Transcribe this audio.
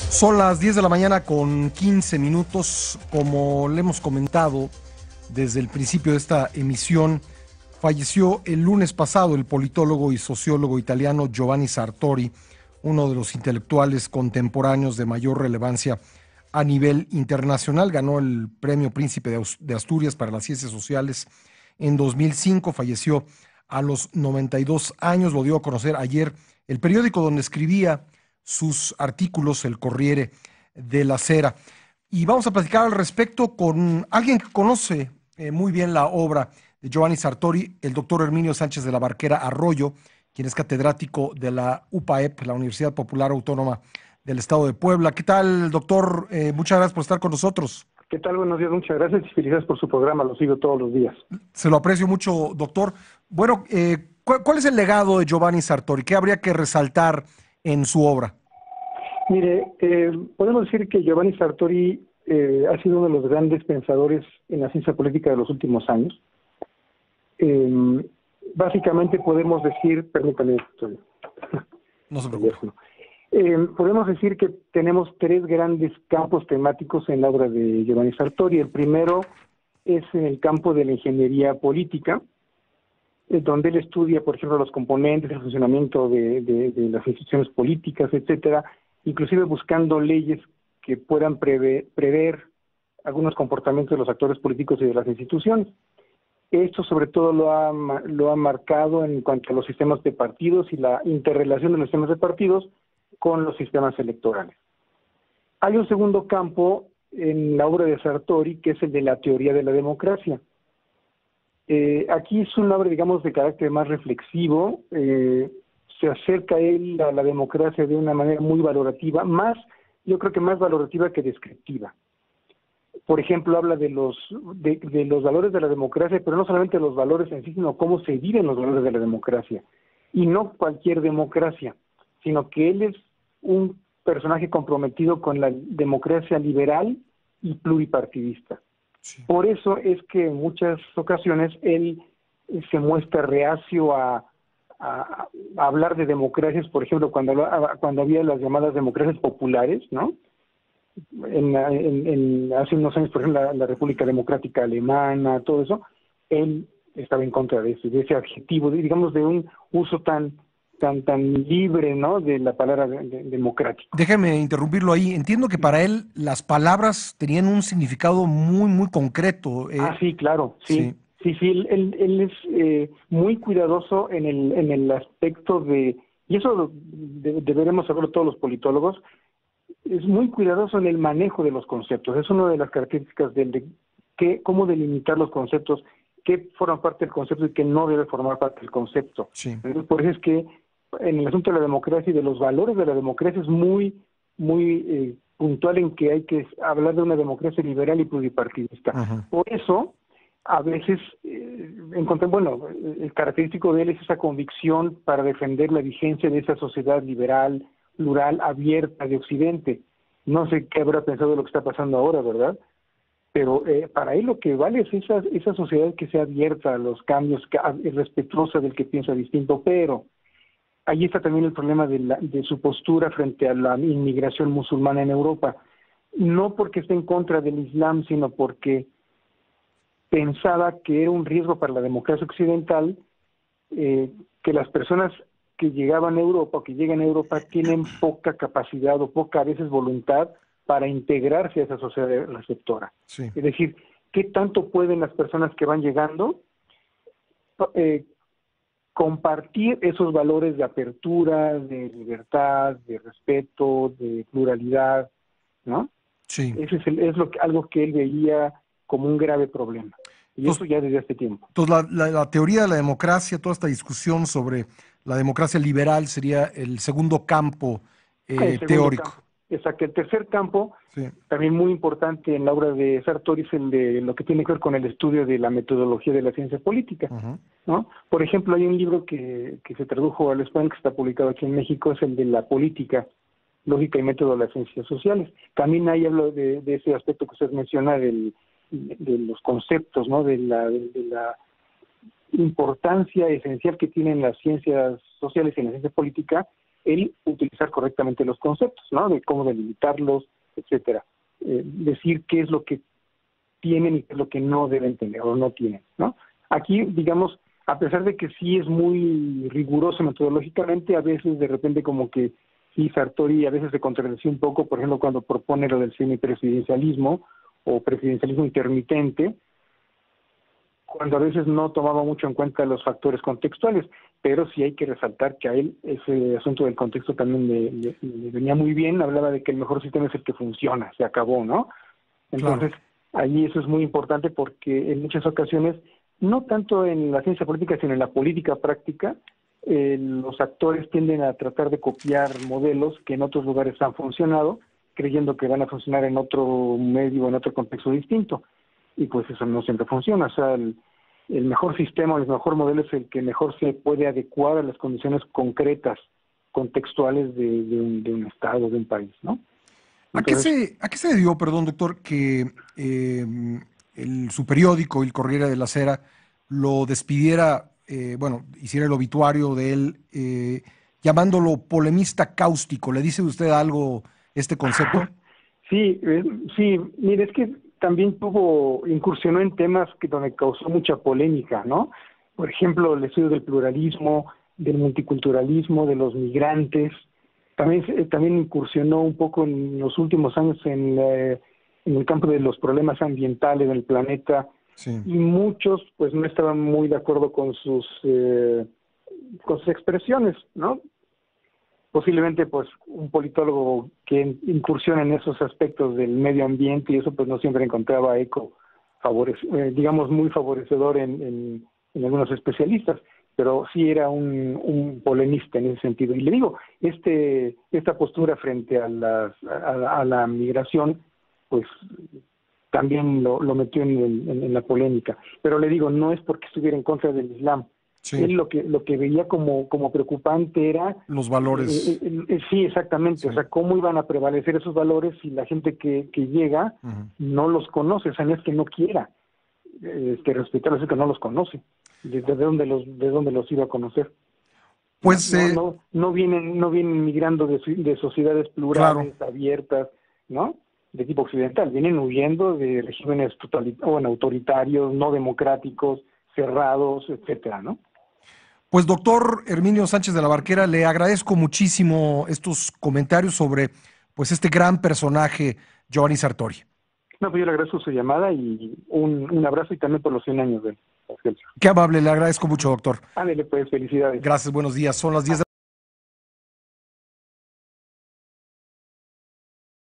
Son las 10 de la mañana con 15 minutos. Como le hemos comentado desde el principio de esta emisión, falleció el lunes pasado el politólogo y sociólogo italiano Giovanni Sartori, uno de los intelectuales contemporáneos de mayor relevancia a nivel internacional. Ganó el Premio Príncipe de Asturias para las Ciencias Sociales en 2005, falleció a los 92 años, lo dio a conocer ayer el periódico donde escribía sus artículos, el Corriere della Sera. Y vamos a platicar al respecto con alguien que conoce muy bien la obra de Giovanni Sartori, el doctor Herminio Sánchez de la Barquera Arroyo, quien es catedrático de la UPAEP, la Universidad Popular Autónoma del Estado de Puebla. ¿Qué tal, doctor? Muchas gracias por estar con nosotros. ¿Qué tal? Buenos días, muchas gracias y felicidades por su programa, lo sigo todos los días. Se lo aprecio mucho, doctor. Bueno, ¿cuál es el legado de Giovanni Sartori? ¿Qué habría que resaltar en su obra? Mire, podemos decir que Giovanni Sartori ha sido uno de los grandes pensadores en la ciencia política de los últimos años. Básicamente podemos decir, permítame, No se preocupe. Podemos decir que tenemos tres grandes campos temáticos en la obra de Giovanni Sartori. El primero es en el campo de la ingeniería política, donde él estudia, por ejemplo, los componentes, el funcionamiento de las instituciones políticas, etcétera, inclusive buscando leyes que puedan prever algunos comportamientos de los actores políticos y de las instituciones. Esto sobre todo lo ha marcado en cuanto a los sistemas de partidos y la interrelación de los sistemas de partidos con los sistemas electorales. Hay un segundo campo en la obra de Sartori, que es el de la teoría de la democracia. Aquí es una obra, digamos, de carácter más reflexivo, se acerca él a la democracia de una manera muy valorativa, yo creo que más valorativa que descriptiva. Por ejemplo, habla de los valores de la democracia, pero no solamente los valores en sí, sino cómo se viven los valores de la democracia. Y no cualquier democracia, sino que él es un personaje comprometido con la democracia liberal y pluripartidista. Sí. Por eso es que en muchas ocasiones él se muestra reacio a hablar de democracias, por ejemplo, cuando había las llamadas democracias populares, ¿no? Hace unos años, por ejemplo, la República Democrática Alemana, todo eso, él estaba en contra de ese adjetivo, digamos, de un uso tan libre, ¿no?, de la palabra democrático. Déjeme interrumpirlo ahí. Entiendo que para él las palabras tenían un significado muy, muy concreto. Sí, claro, sí. Sí, él es muy cuidadoso en el aspecto de, y eso deberemos saberlo todos los politólogos, es muy cuidadoso en el manejo de los conceptos. Es una de las características de cómo delimitar los conceptos, qué forma parte del concepto y qué no debe formar parte del concepto. Sí. Por eso es que en el asunto de la democracia y de los valores de la democracia es muy puntual en que hay que hablar de una democracia liberal y pluripartidista. Uh-huh. Por eso, a veces, el característico de él es esa convicción para defender la vigencia de esa sociedad liberal, plural, abierta de Occidente. No sé qué habrá pensado de lo que está pasando ahora, ¿verdad? Pero para él lo que vale es esa sociedad que sea abierta a los cambios, respetuosa del que piensa distinto, pero ahí está también el problema de su postura frente a la inmigración musulmana en Europa. No porque esté en contra del Islam, sino porque pensaba que era un riesgo para la democracia occidental que las personas que llegaban a Europa o que llegan a Europa tienen poca capacidad o poca a veces voluntad para integrarse a esa sociedad receptora. Sí. Es decir, ¿qué tanto pueden las personas que van llegando compartir esos valores de apertura, de libertad, de respeto, de pluralidad, ¿no? Sí. Ese es algo que él veía como un grave problema. Y eso ya desde hace tiempo. Entonces, la teoría de la democracia, toda esta discusión sobre la democracia liberal sería el segundo campo teórico. Campo. Exacto. El tercer campo, sí, también muy importante en la obra de Sartori, es el de lo que tiene que ver con el estudio de la metodología de la ciencia política. uh-huh, ¿no? Por ejemplo, hay un libro que se tradujo al español, que está publicado aquí en México, es el de la política, lógica y método de las ciencias sociales. También ahí hablo de ese aspecto que usted menciona de los conceptos, ¿no? De la importancia esencial que tienen las ciencias sociales y la ciencia política el utilizar correctamente los conceptos, ¿no? De cómo delimitarlos, etcétera. Decir qué es lo que tienen y qué es lo que no deben tener o no tienen, ¿no? Aquí, digamos, a pesar de que sí es muy riguroso metodológicamente, a veces de repente como que sí, Sartori a veces se contradice un poco, por ejemplo, cuando propone lo del semipresidencialismo o presidencialismo intermitente, cuando a veces no tomaba mucho en cuenta los factores contextuales, pero sí hay que resaltar que a él ese asunto del contexto también le venía muy bien, hablaba de que el mejor sistema es el que funciona, se acabó, ¿no? Entonces, Claro. ahí eso es muy importante porque en muchas ocasiones, no tanto en la ciencia política, sino en la política práctica, los actores tienden a tratar de copiar modelos que en otros lugares han funcionado, creyendo que van a funcionar en otro medio o en otro contexto distinto. Y pues eso no siempre funciona. O sea, el mejor sistema, el mejor modelo es el que mejor se puede adecuar a las condiciones concretas, contextuales de un estado, de un país, ¿no? Entonces, ¿A qué se debió, perdón, doctor, que su periódico, el Corriere della Sera, lo despidiera, bueno, hiciera el obituario de él, llamándolo polemista cáustico? ¿Le dice usted algo este concepto? sí, sí, mire, es que también incursionó en temas donde causó mucha polémica, ¿no? Por ejemplo, el estudio del pluralismo, del multiculturalismo, de los migrantes. También incursionó un poco en los últimos años en el campo de los problemas ambientales del planeta, Sí. y muchos pues no estaban muy de acuerdo con sus expresiones, ¿no? Posiblemente pues un politólogo que incursiona en esos aspectos del medio ambiente y eso pues no siempre encontraba eco digamos muy favorecedor en algunos especialistas, pero sí era un polemista en ese sentido. Y le digo, esta postura frente a la migración pues también lo metió en la polémica, pero le digo, no es porque estuviera en contra del Islam. Sí, Él lo que veía como preocupante era, los valores. sí, exactamente, Sí. o sea, cómo iban a prevalecer esos valores si la gente que llega Ujú. no los conoce, o sea, no es que no quiera respetarlos, es que no los conoce. ¿De dónde los iba a conocer? Pues, No vienen migrando de sociedades claro. plurales, abiertas, ¿no? De tipo occidental, vienen huyendo de regímenes autoritarios, no democráticos, cerrados, etcétera, ¿no? Pues doctor Herminio Sánchez de la Barquera, le agradezco muchísimo estos comentarios sobre pues este gran personaje, Giovanni Sartori. No, pues yo le agradezco su llamada y un abrazo y también por los 100 años de Excelsior. Qué amable, le agradezco mucho, doctor. Ándele, pues, felicidades. Gracias, buenos días. Son las 10 de